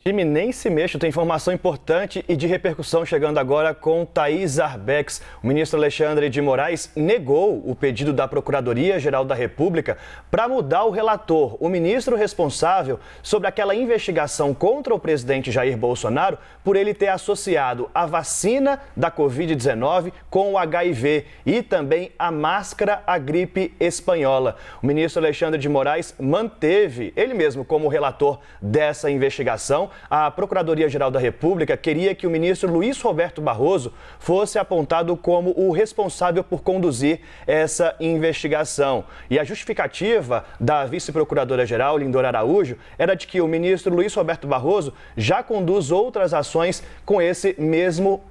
Time nem se mexe, tem informação importante e de repercussão chegando agora com Thaís Arbex. O ministro Alexandre de Moraes negou o pedido da Procuradoria-Geral da República para mudar o relator, o ministro responsável sobre aquela investigação contra o presidente Jair Bolsonaro por ele ter associado a vacina da Covid-19 com o HIV e também a máscara à gripe espanhola. O ministro Alexandre de Moraes manteve ele mesmo como relator dessa investigação. A Procuradoria-Geral da República queria que o ministro Luiz Roberto Barroso fosse apontado como o responsável por conduzir essa investigação. E a justificativa da vice-procuradora-geral, Lindora Araújo, era de que o ministro Luiz Roberto Barroso já conduz outras ações com esse mesmo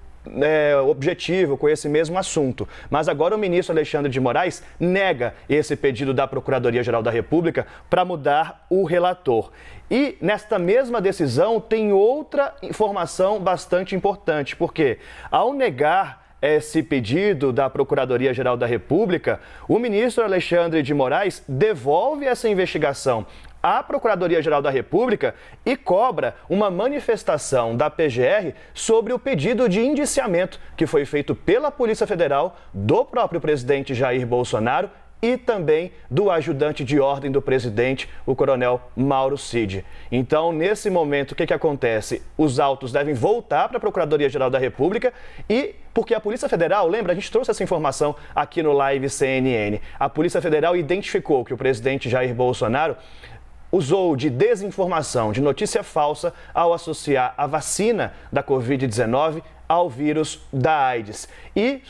objetivo, com esse mesmo assunto. Mas agora o ministro Alexandre de Moraes nega esse pedido da Procuradoria-Geral da República para mudar o relator. E nesta mesma decisão tem outra informação bastante importante, porque ao negar esse pedido da Procuradoria-Geral da República, o ministro Alexandre de Moraes devolve essa investigação à Procuradoria-Geral da República e cobra uma manifestação da PGR sobre o pedido de indiciamento que foi feito pela Polícia Federal, do próprio presidente Jair Bolsonaro e também do ajudante de ordem do presidente, o coronel Mauro Cid. Então, nesse momento, o que acontece? Os autos devem voltar para a Procuradoria-Geral da República e porque a Polícia Federal, lembra, a gente trouxe essa informação aqui no Live CNN, a Polícia Federal identificou que o presidente Jair Bolsonaro usou de desinformação, de notícia falsa, ao associar a vacina da Covid-19 ao vírus da AIDS. E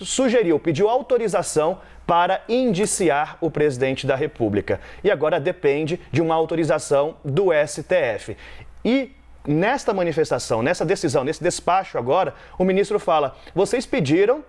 pediu autorização para indiciar o presidente da República. E agora depende de uma autorização do STF. E nesta manifestação, nessa decisão, nesse despacho agora, o ministro fala: vocês pediram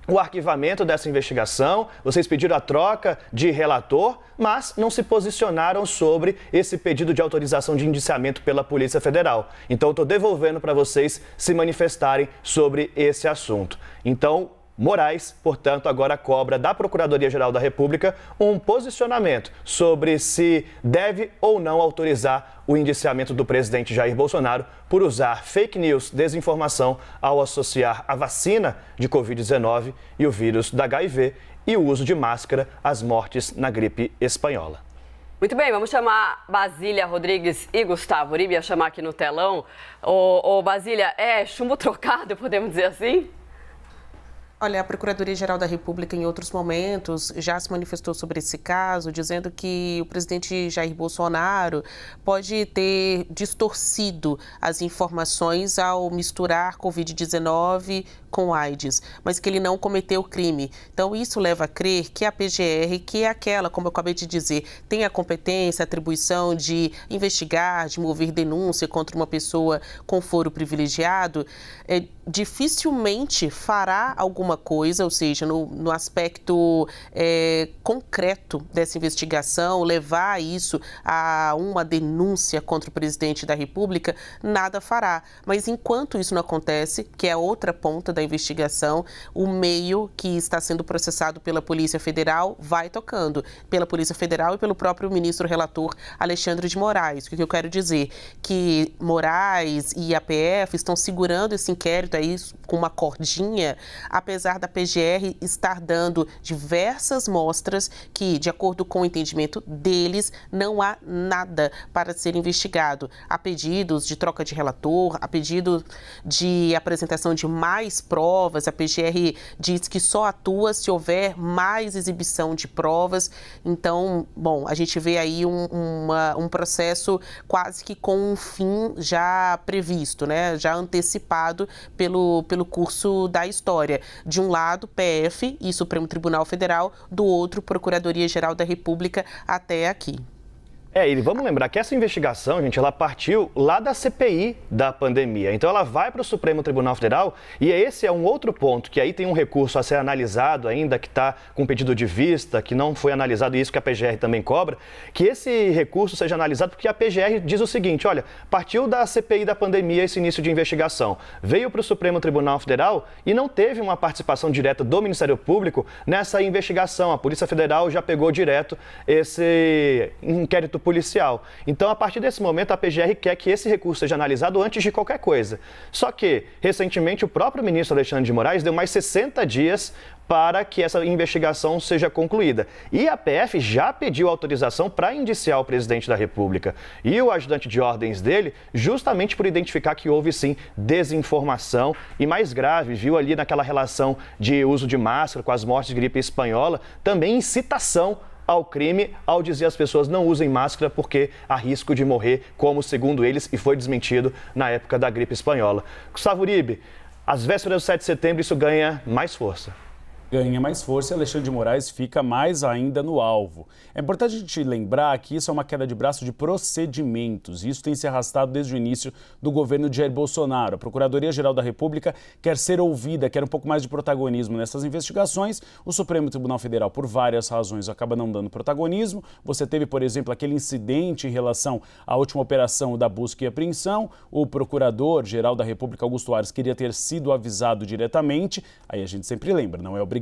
o arquivamento dessa investigação, vocês pediram a troca de relator, mas não se posicionaram sobre esse pedido de autorização de indiciamento pela Polícia Federal. Então, estou devolvendo para vocês se manifestarem sobre esse assunto. Então, Moraes, portanto, agora cobra da Procuradoria-Geral da República um posicionamento sobre se deve ou não autorizar o indiciamento do presidente Jair Bolsonaro por usar fake news, desinformação, ao associar a vacina de Covid-19 e o vírus da HIV e o uso de máscara às mortes na gripe espanhola. Muito bem, vamos chamar Basília Rodrigues e Gustavo Uribe, a chamar aqui no telão. Ô Basília, é chumbo trocado, podemos dizer assim? Olha, a Procuradoria-Geral da República, em outros momentos, já se manifestou sobre esse caso, dizendo que o presidente Jair Bolsonaro pode ter distorcido as informações ao misturar Covid-19 com AIDS, mas que ele não cometeu crime. Então, isso leva a crer que a PGR, que é aquela, como eu acabei de dizer, tem a competência, a atribuição de investigar, de mover denúncia contra uma pessoa com foro privilegiado, dificilmente fará alguma coisa, ou seja, no aspecto concreto dessa investigação, levar isso a uma denúncia contra o presidente da República, nada fará. Mas enquanto isso não acontece, que é outra ponta da investigação, o meio que está sendo processado pela Polícia Federal vai tocando, pela Polícia Federal e pelo próprio ministro relator Alexandre de Moraes. O que eu quero dizer? Que Moraes e a PF estão segurando esse inquérito aí com uma cordinha, apesar da PGR estar dando diversas mostras que, de acordo com o entendimento deles, não há nada para ser investigado. Há pedidos de troca de relator, há pedido de apresentação de mais provas, a PGR diz que só atua se houver mais exibição de provas. Então, bom, a gente vê aí um processo quase que com um fim já previsto, né? Já antecipado pelo curso da história. De um lado, PF e Supremo Tribunal Federal, do outro, Procuradoria-Geral da República, até aqui. E vamos lembrar que essa investigação, gente, ela partiu lá da CPI da pandemia. Então, ela vai para o Supremo Tribunal Federal e esse é um outro ponto, que aí tem um recurso a ser analisado ainda, que está com pedido de vista, que não foi analisado, e isso que a PGR também cobra, que esse recurso seja analisado, porque a PGR diz o seguinte: olha, partiu da CPI da pandemia esse início de investigação, veio para o Supremo Tribunal Federal e não teve uma participação direta do Ministério Público nessa investigação. A Polícia Federal já pegou direto esse inquérito policial. Então, a partir desse momento, a PGR quer que esse recurso seja analisado antes de qualquer coisa. Só que, recentemente, o próprio ministro Alexandre de Moraes deu mais 60 dias para que essa investigação seja concluída. E a PF já pediu autorização para indiciar o presidente da República e o ajudante de ordens dele, justamente por identificar que houve, sim, desinformação e, mais grave, viu ali naquela relação de uso de máscara com as mortes de gripe espanhola, também incitação ao crime ao dizer às pessoas não usem máscara porque há risco de morrer, como, segundo eles, e foi desmentido na época da gripe espanhola. Gustavo Uribe, às vésperas do 7 de setembro isso ganha mais força. Ganha mais força e Alexandre de Moraes fica mais ainda no alvo. É importante a gente lembrar que isso é uma queda de braço de procedimentos. Isso tem se arrastado desde o início do governo de Jair Bolsonaro. A Procuradoria-Geral da República quer ser ouvida, quer um pouco mais de protagonismo nessas investigações. O Supremo Tribunal Federal, por várias razões, acaba não dando protagonismo. Você teve, por exemplo, aquele incidente em relação à última operação da busca e apreensão. O Procurador-Geral da República, Augusto Aras, queria ter sido avisado diretamente. Aí a gente sempre lembra, não é obrigatório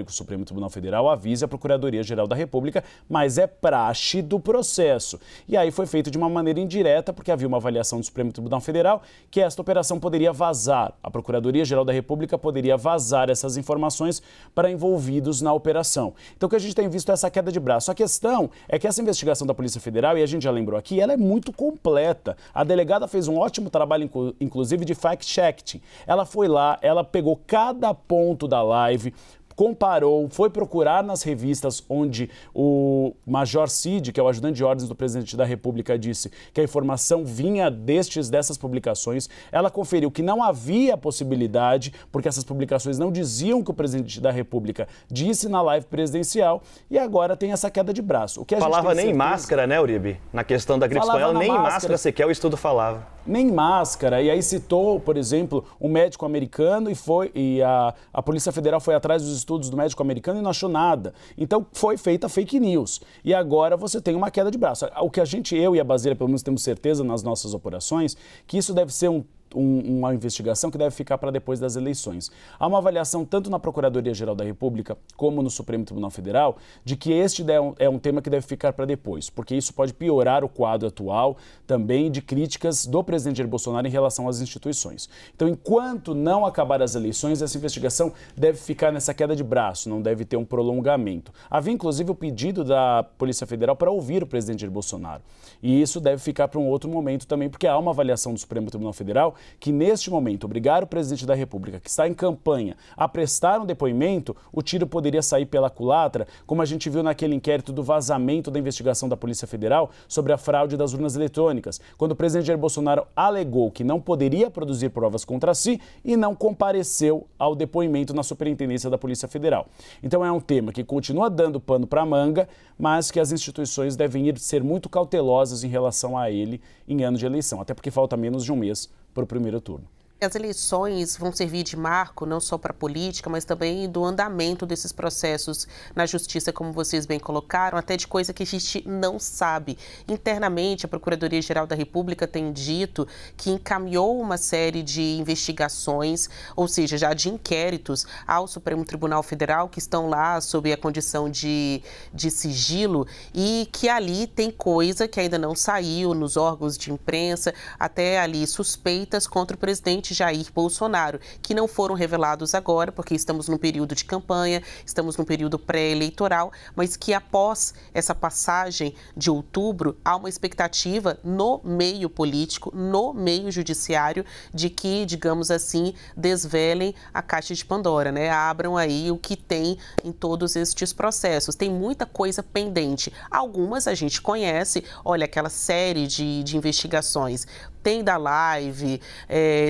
que o Supremo Tribunal Federal avise a Procuradoria-Geral da República, mas é praxe do processo. E aí foi feito de uma maneira indireta, porque havia uma avaliação do Supremo Tribunal Federal que esta operação poderia vazar. A Procuradoria-Geral da República poderia vazar essas informações para envolvidos na operação. Então o que a gente tem visto é essa queda de braço. A questão é que essa investigação da Polícia Federal, e a gente já lembrou aqui, ela é muito completa. A delegada fez um ótimo trabalho, inclusive, de fact-checking. Ela foi lá, ela pegou cada ponto da live, comparou, foi procurar nas revistas onde o Major Cid, que é o ajudante de ordens do presidente da República, disse que a informação vinha dessas publicações. Ela conferiu que não havia possibilidade, porque essas publicações não diziam que o presidente da República disse na live presidencial, e agora tem essa queda de braço. O que a gente falava tem nem máscara, né, Uribe? Na questão da gripe espanhola, nem máscara sequer o estudo falava. Nem máscara, e aí citou, por exemplo, um médico americano e a Polícia Federal foi atrás dos estudos do médico americano e não achou nada. Então foi feita fake news. E agora você tem uma queda de braço. O que eu e a Basília, pelo menos, temos certeza nas nossas operações, que isso deve ser uma investigação que deve ficar para depois das eleições. Há uma avaliação tanto na Procuradoria-Geral da República como no Supremo Tribunal Federal de que este é um tema que deve ficar para depois, porque isso pode piorar o quadro atual também de críticas do presidente Jair Bolsonaro em relação às instituições. Então, enquanto não acabar as eleições, essa investigação deve ficar nessa queda de braço, não deve ter um prolongamento. Havia, inclusive, o pedido da Polícia Federal para ouvir o presidente Jair Bolsonaro. E isso deve ficar para um outro momento também, porque há uma avaliação do Supremo Tribunal Federal que, neste momento, obrigar o presidente da República, que está em campanha, a prestar um depoimento, o tiro poderia sair pela culatra, como a gente viu naquele inquérito do vazamento da investigação da Polícia Federal sobre a fraude das urnas eletrônicas, quando o presidente Jair Bolsonaro alegou que não poderia produzir provas contra si e não compareceu ao depoimento na Superintendência da Polícia Federal. Então é um tema que continua dando pano para a manga, mas que as instituições devem ser muito cautelosas em relação a ele em ano de eleição, até porque falta menos de um mês para o primeiro turno. As eleições vão servir de marco não só para a política, mas também do andamento desses processos na justiça, como vocês bem colocaram, até de coisa que a gente não sabe. Internamente, a Procuradoria-Geral da República tem dito que encaminhou uma série de investigações, ou seja, já de inquéritos ao Supremo Tribunal Federal, que estão lá sob a condição de sigilo, e que ali tem coisa que ainda não saiu nos órgãos de imprensa, até ali suspeitas contra o presidente Jair Bolsonaro, que não foram revelados agora, porque estamos num período de campanha, estamos num período pré-eleitoral, mas que após essa passagem de outubro, há uma expectativa no meio político, no meio judiciário, de que, digamos assim, desvelem a caixa de Pandora, né? Abram aí o que tem em todos estes processos. Tem muita coisa pendente. Algumas a gente conhece, olha, aquela série de investigações. Tem da live,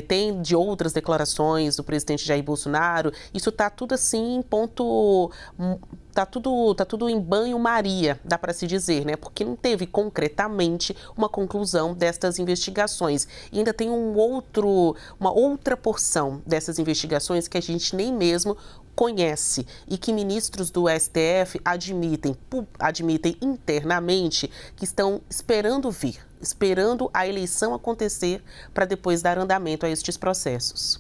tem de outras declarações do presidente Jair Bolsonaro. Isso está tudo assim em ponto... Tá tudo em banho-maria, dá para se dizer, né? Porque não teve concretamente uma conclusão destas investigações. E ainda tem uma outra porção dessas investigações que a gente nem mesmo conhece e que ministros do STF admitem internamente que estão esperando a eleição acontecer para depois dar andamento a estes processos.